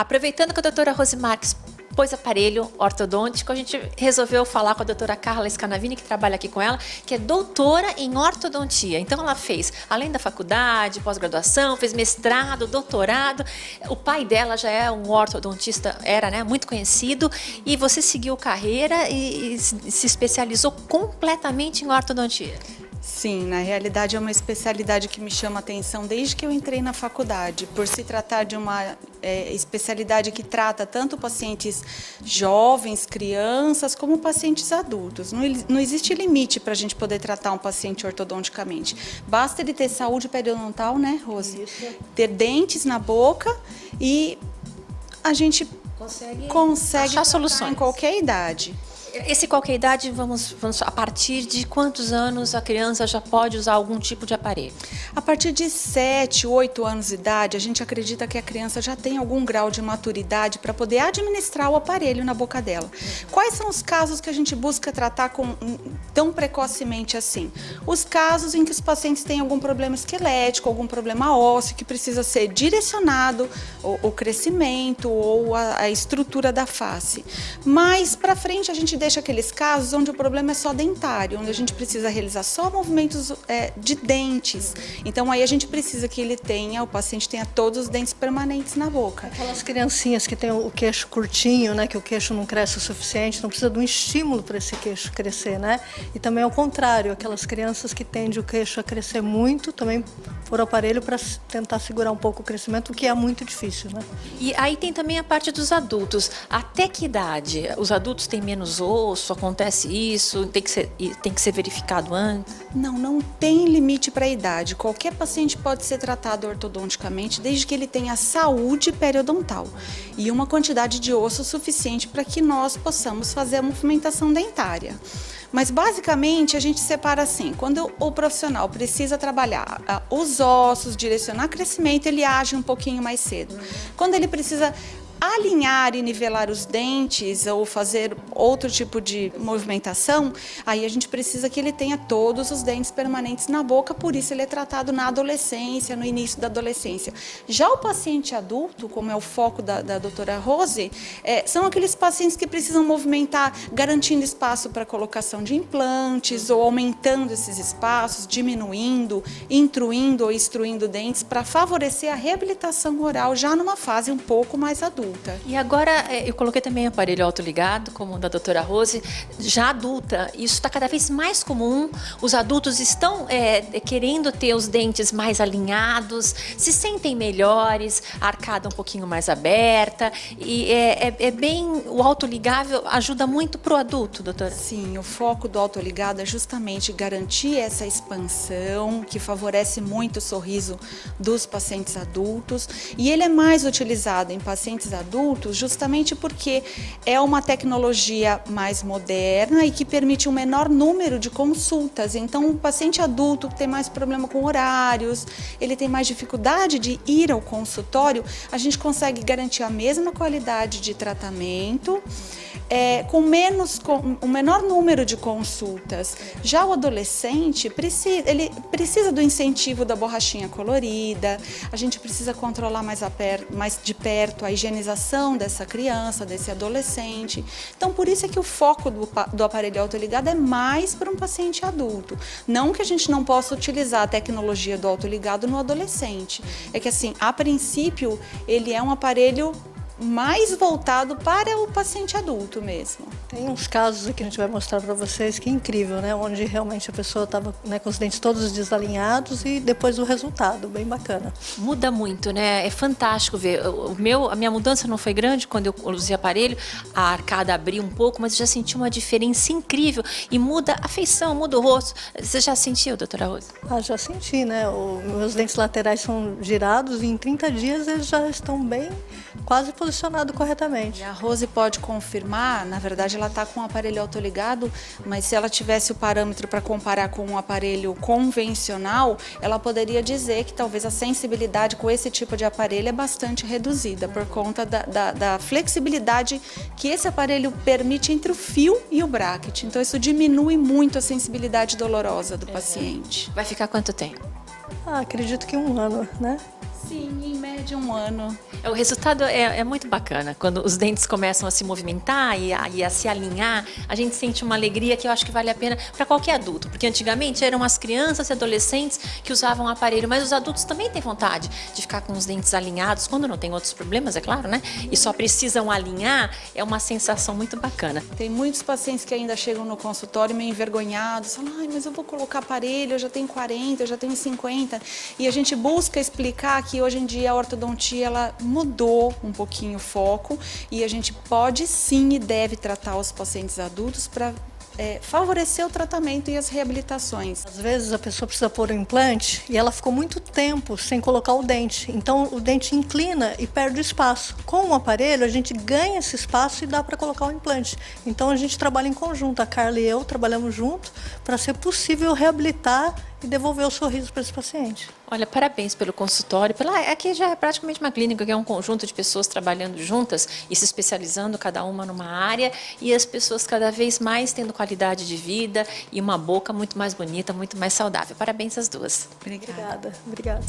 Aproveitando que a doutora Rose Marques pôs aparelho ortodôntico, a gente resolveu falar com a doutora Carla Scanavini, que trabalha aqui com ela, que é doutora em ortodontia. Então ela fez, além da faculdade, pós-graduação, fez mestrado, doutorado. O pai dela já é um ortodontista, era, né, muito conhecido, e você seguiu carreira e se especializou completamente em ortodontia. Sim, na realidade é uma especialidade que me chama a atenção desde que eu entrei na faculdade, por se tratar de uma especialidade que trata tanto pacientes jovens, crianças, como pacientes adultos. Não existe limite para a gente poder tratar um paciente ortodonticamente. Basta ele ter saúde periodontal, né, Rose? Isso. Ter dentes na boca e a gente consegue achar soluções em qualquer idade. Esse qualquer idade, vamos, a partir de quantos anos a criança já pode usar algum tipo de aparelho? A partir de 7, 8 anos de idade, a gente acredita que a criança já tem algum grau de maturidade para poder administrar o aparelho na boca dela. Quais são os casos que a gente busca tratar tão precocemente assim? Os casos em que os pacientes têm algum problema esquelético, algum problema ósseo, que precisa ser direcionado o crescimento ou a estrutura da face. Mais para frente, a gente deixa aqueles casos onde o problema é só dentário, onde a gente precisa realizar só movimentos de dentes. Então aí a gente precisa que o paciente tenha todos os dentes permanentes na boca. Aquelas criancinhas que têm o queixo curtinho, né, que o queixo não cresce o suficiente, não precisa de um estímulo para esse queixo crescer, né? E também ao contrário, aquelas crianças que tendem o queixo a crescer muito, também por aparelho para tentar segurar um pouco o crescimento, o que é muito difícil, né? E aí tem também a parte dos adultos. Até que idade? Os adultos têm menos osso, acontece isso, tem que ser verificado antes? Não tem limite para a idade. Qualquer paciente pode ser tratado ortodonticamente desde que ele tenha saúde periodontal e uma quantidade de osso suficiente para que nós possamos fazer a movimentação dentária. Mas basicamente a gente separa assim, quando o profissional precisa trabalhar os ossos, direcionar crescimento, ele age um pouquinho mais cedo. Quando ele precisa alinhar e nivelar os dentes ou fazer outro tipo de movimentação, aí a gente precisa que ele tenha todos os dentes permanentes na boca, por isso ele é tratado na adolescência, no início da adolescência. Já o paciente adulto, como é o foco da doutora Rose, são aqueles pacientes que precisam movimentar, garantindo espaço para colocação de implantes ou aumentando esses espaços, diminuindo, intruindo ou extruindo dentes para favorecer a reabilitação oral já numa fase um pouco mais adulta. E agora, eu coloquei também aparelho autoligado, como o da doutora Rose, já adulta. Isso está cada vez mais comum. Os adultos estão querendo ter os dentes mais alinhados, se sentem melhores, a arcada um pouquinho mais aberta. E o autoligável ajuda muito para o adulto, doutora? Sim, o foco do autoligado é justamente garantir essa expansão, que favorece muito o sorriso dos pacientes adultos. E ele é mais utilizado em pacientes adultos justamente porque é uma tecnologia mais moderna e que permite um menor número de consultas. Então, o paciente adulto que tem mais problema com horários, ele tem mais dificuldade de ir ao consultório, a gente consegue garantir a mesma qualidade de tratamento, com um menor número de consultas. Já o adolescente, ele precisa do incentivo da borrachinha colorida, a gente precisa controlar mais de perto a higienização dessa criança, desse adolescente. Então, por isso é que o foco do aparelho autoligado é mais para um paciente adulto. Não que a gente não possa utilizar a tecnologia do autoligado no adolescente. É que, assim, a princípio, ele é um aparelho mais voltado para o paciente adulto mesmo. Tem uns casos que a gente vai mostrar para vocês que é incrível, né? Onde realmente a pessoa estava, né, com os dentes todos desalinhados e depois o resultado, bem bacana. Muda muito, né? É fantástico ver. A minha mudança não foi grande quando eu usei aparelho, a arcada abriu um pouco, mas eu já senti uma diferença incrível e muda a feição, muda o rosto. Você já sentiu, doutora Rose? Já senti, né? Meus dentes laterais são girados e em 30 dias eles já estão bem, quase posicionados corretamente. E a Rose pode confirmar, na verdade ela está com um aparelho autoligado, mas se ela tivesse o parâmetro para comparar com um aparelho convencional, ela poderia dizer que talvez a sensibilidade com esse tipo de aparelho é bastante reduzida, por conta da flexibilidade que esse aparelho permite entre o fio e o bracket. Então isso diminui muito a sensibilidade dolorosa do paciente. Vai ficar quanto tempo? Acredito que 1 ano, né? Sim, em média cerca de 1 ano. O resultado é muito bacana. Quando os dentes começam a se movimentar e a se alinhar, a gente sente uma alegria que eu acho que vale a pena para qualquer adulto. Porque antigamente eram as crianças e adolescentes que usavam o aparelho, mas os adultos também têm vontade de ficar com os dentes alinhados, quando não tem outros problemas, é claro, né? E só precisam alinhar, é uma sensação muito bacana. Tem muitos pacientes que ainda chegam no consultório meio envergonhados, falam, ai, mas eu vou colocar aparelho, eu já tenho 40, eu já tenho 50. E a gente busca explicar que hoje em dia a ortodontia ela mudou um pouquinho o foco e a gente pode sim e deve tratar os pacientes adultos para favorecer o tratamento e as reabilitações. Às vezes a pessoa precisa pôr o implante e ela ficou muito tempo sem colocar o dente. Então o dente inclina e perde espaço. Com o aparelho a gente ganha esse espaço e dá para colocar o implante. Então a gente trabalha em conjunto, a Carla e eu trabalhamos junto para ser possível reabilitar e devolver o sorriso para esse paciente. Olha, parabéns pelo consultório. Aqui já é praticamente uma clínica, que é um conjunto de pessoas trabalhando juntas e se especializando, cada uma numa área, e as pessoas cada vez mais tendo qualidade de vida e uma boca muito mais bonita, muito mais saudável. Parabéns às duas. Obrigada. Obrigada.